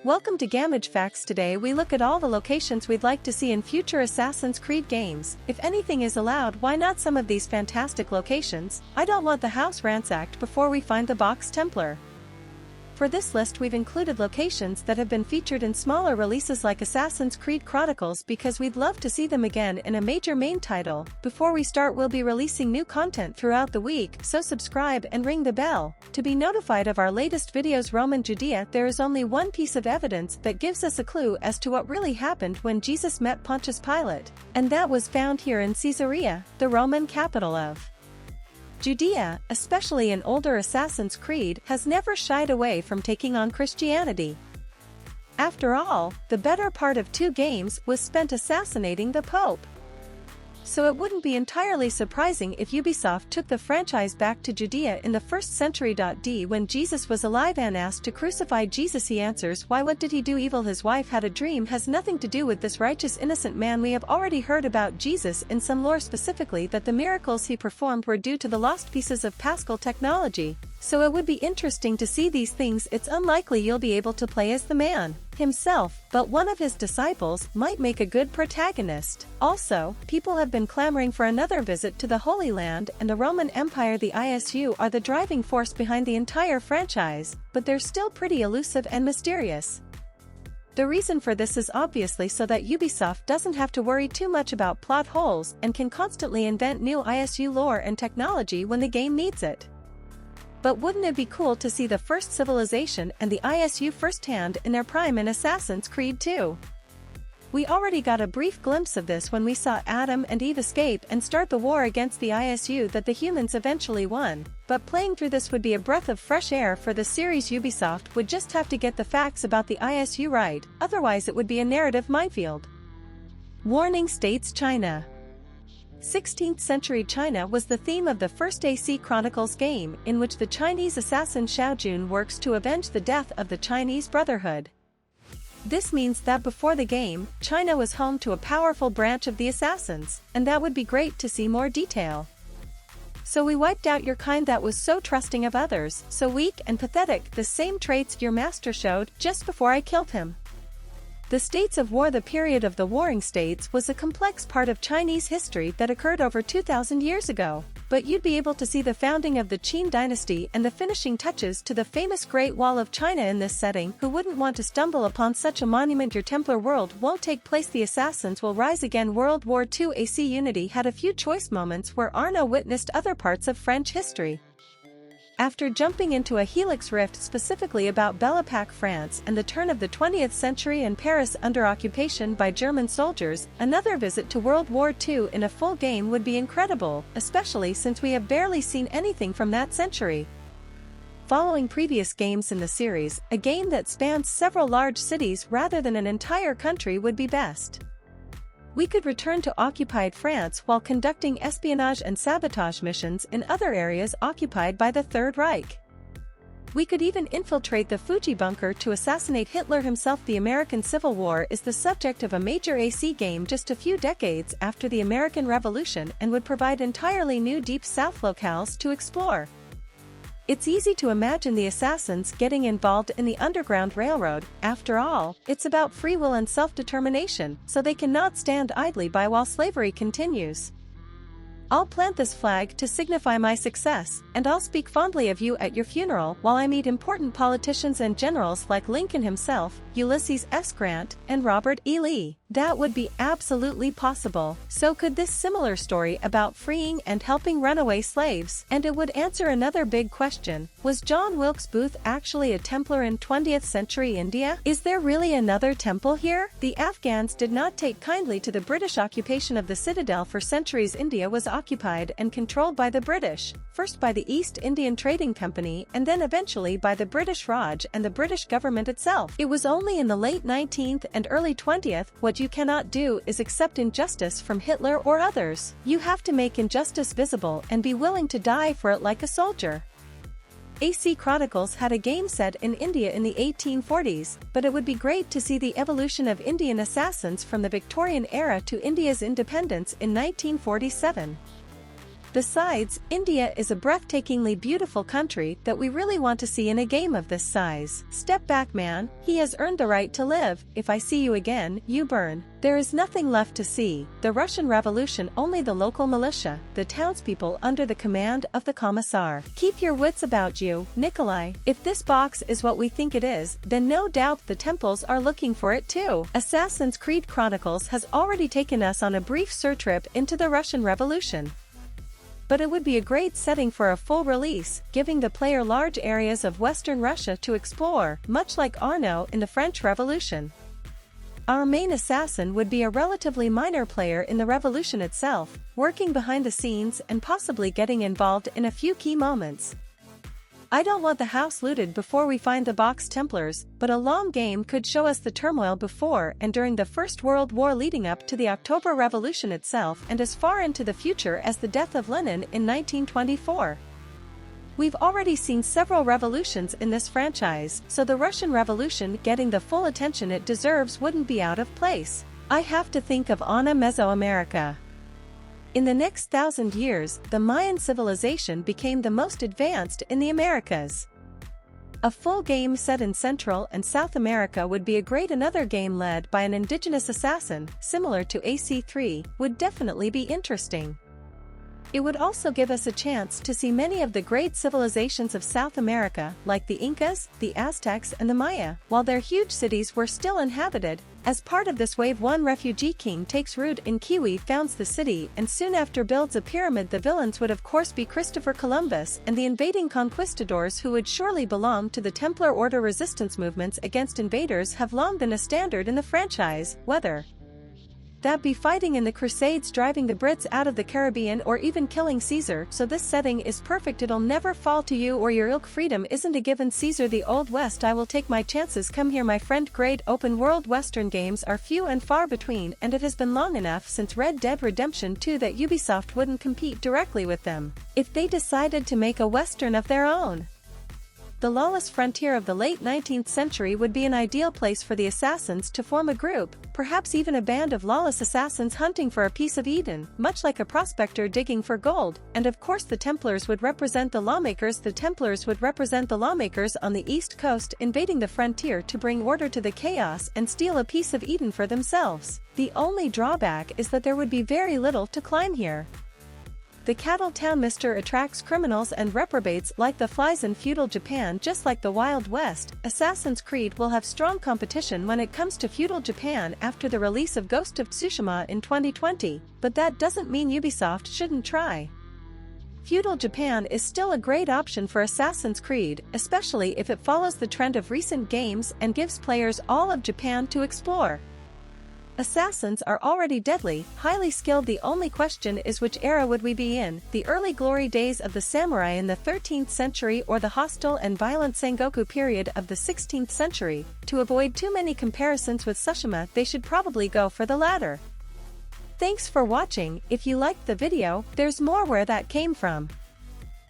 Welcome to Gamage Facts. Today we look at all the locations we'd like to see in future Assassin's Creed games. If anything is allowed, why not some of these fantastic locations? I don't want the house ransacked before we find the Box Templar. For this list we've included locations that have been featured in smaller releases like Assassin's Creed Chronicles because we'd love to see them again in a major main title. Before we start, we'll be releasing new content throughout the week, so subscribe and ring the bell to be notified of our latest videos. Roman Judea. There is only one piece of evidence that gives us a clue as to what really happened when Jesus met Pontius Pilate, and that was found here in Caesarea, the Roman capital of Judea. Especially in older Assassin's Creed, has never shied away from taking on Christianity. After all, the better part of 2 games was spent assassinating the Pope. So it wouldn't be entirely surprising if Ubisoft took the franchise back to Judea in the 1st century. When Jesus was alive and asked to crucify Jesus, he answers, "Why, what did he do? Evil. His wife had a dream." Has nothing to do with this righteous innocent man. We have already heard about Jesus in some lore, specifically that the miracles he performed were due to the lost pieces of Pascal technology. So it would be interesting to see these things. It's unlikely you'll be able to play as the man himself, but one of his disciples might make a good protagonist. Also, people have been clamoring for another visit to the Holy Land and the Roman Empire. The ISU are the driving force behind the entire franchise, but they're still pretty elusive and mysterious. The reason for this is obviously so that Ubisoft doesn't have to worry too much about plot holes and can constantly invent new ISU lore and technology when the game needs it. But wouldn't it be cool to see the first civilization and the ISU firsthand in their prime in Assassin's Creed 2? We already got a brief glimpse of this when we saw Adam and Eve escape and start the war against the ISU that the humans eventually won. But playing through this would be a breath of fresh air for the series. Ubisoft would just have to get the facts about the ISU right, otherwise it would be a narrative minefield. Warning states China. 16th century China was the theme of the first AC Chronicles game, in which the Chinese assassin Xiao Jun works to avenge the death of the Chinese Brotherhood. This means that before the game, China was home to a powerful branch of the assassins, and that would be great to see more detail. So we wiped out your kind that was so trusting of others, so weak and pathetic, the same traits your master showed just before I killed him. The states of war. The period of the warring states was a complex part of Chinese history that occurred over 2,000 years ago, but you'd be able to see the founding of the Qin dynasty and the finishing touches to the famous Great Wall of China in this setting. Who wouldn't want to stumble upon such a monument? Your Templar world won't take place. The assassins will rise again. World War II. AC Unity had a few choice moments where Arnaud witnessed other parts of French history. After jumping into a Helix Rift specifically about Belle Époque France and the turn of the 20th century and Paris under occupation by German soldiers, another visit to World War II in a full game would be incredible, especially since we have barely seen anything from that century. Following previous games in the series, a game that spans several large cities rather than an entire country would be best. We could return to occupied France while conducting espionage and sabotage missions in other areas occupied by the Third Reich. We could even infiltrate the Fuji bunker to assassinate Hitler himself. The American Civil War is the subject of a major AC game just a few decades after the American Revolution and would provide entirely new Deep South locales to explore. It's easy to imagine the assassins getting involved in the Underground Railroad. After all, it's about free will and self-determination, so they cannot stand idly by while slavery continues. I'll plant this flag to signify my success, and I'll speak fondly of you at your funeral while I meet important politicians and generals like Lincoln himself, Ulysses S. Grant, and Robert E. Lee. That would be absolutely possible. So could this similar story about freeing and helping runaway slaves? And it would answer another big question. Was John Wilkes Booth actually a Templar in 20th century India? Is there really another temple here? The Afghans did not take kindly to the British occupation of the citadel. For centuries India was occupied and controlled by the British, first by the East Indian Trading Company and then eventually by the British Raj and the British government itself. It was only in the late 19th and early 20th. What you cannot do is accept injustice from Hitler or others. You have to make injustice visible and be willing to die for it like a soldier. AC Chronicles had a game set in India in the 1840s, but it would be great to see the evolution of Indian assassins from the Victorian era to India's independence in 1947. Besides, India is a breathtakingly beautiful country that we really want to see in a game of this size. Step back, man, he has earned the right to live. If I see you again, you burn. There is nothing left to see. The Russian Revolution, only the local militia, the townspeople under the command of the Commissar. Keep your wits about you, Nikolai. If this box is what we think it is, then no doubt the temples are looking for it too. Assassin's Creed Chronicles has already taken us on a brief search trip into the Russian Revolution. But it would be a great setting for a full release, giving the player large areas of Western Russia to explore, much like Arnaud in the French Revolution. Our main assassin would be a relatively minor player in the revolution itself, working behind the scenes and possibly getting involved in a few key moments. I don't want the house looted before we find the Box Templars, but a long game could show us the turmoil before and during the First World War leading up to the October Revolution itself and as far into the future as the death of Lenin in 1924. We've already seen several revolutions in this franchise, so the Russian Revolution getting the full attention it deserves wouldn't be out of place. I have to think of Anna Mesoamerica. In the next 1,000 years, the Mayan civilization became the most advanced in the Americas. A full game set in Central and South America would be a great. Another game led by an indigenous assassin, similar to AC3, would definitely be interesting. It would also give us a chance to see many of the great civilizations of South America, like the Incas, the Aztecs and the Maya, while their huge cities were still inhabited. As part of this wave, one refugee king takes root in Kiwi, founds the city, and soon after builds a pyramid. The villains would of course be Christopher Columbus and the invading conquistadors, who would surely belong to the Templar Order. Resistance movements against invaders have long been a standard in the franchise, whether that be fighting in the Crusades, driving the Brits out of the Caribbean, or even killing Caesar. So this setting is perfect. It'll never fall to you or your ilk. Freedom isn't a given. Caesar the Old West. I will take my chances. Come here, my friend. Great open world Western games are few and far between, and it has been long enough since Red Dead Redemption 2 that Ubisoft wouldn't compete directly with them if they decided to make a Western of their own. The lawless frontier of the late 19th century would be an ideal place for the assassins to form a group, perhaps even a band of lawless assassins hunting for a piece of Eden, much like a prospector digging for gold. And of course the Templars would represent the lawmakers. The Templars would represent the lawmakers on the East Coast, invading the frontier to bring order to the chaos and steal a piece of Eden for themselves. The only drawback is that there would be very little to climb here. The Cattle Town Mister attracts criminals and reprobates like the flies in feudal Japan. Just like the Wild West, Assassin's Creed will have strong competition when it comes to feudal Japan after the release of Ghost of Tsushima in 2020, but that doesn't mean Ubisoft shouldn't try. Feudal Japan is still a great option for Assassin's Creed, especially if it follows the trend of recent games and gives players all of Japan to explore. Assassins are already deadly, highly skilled. The only question is, which era would we be in, the early glory days of the samurai in the 13th century or the hostile and violent Sengoku period of the 16th century? To avoid too many comparisons with Tsushima, they should probably go for the latter. Thanks for watching. If you liked the video, there's more where that came from.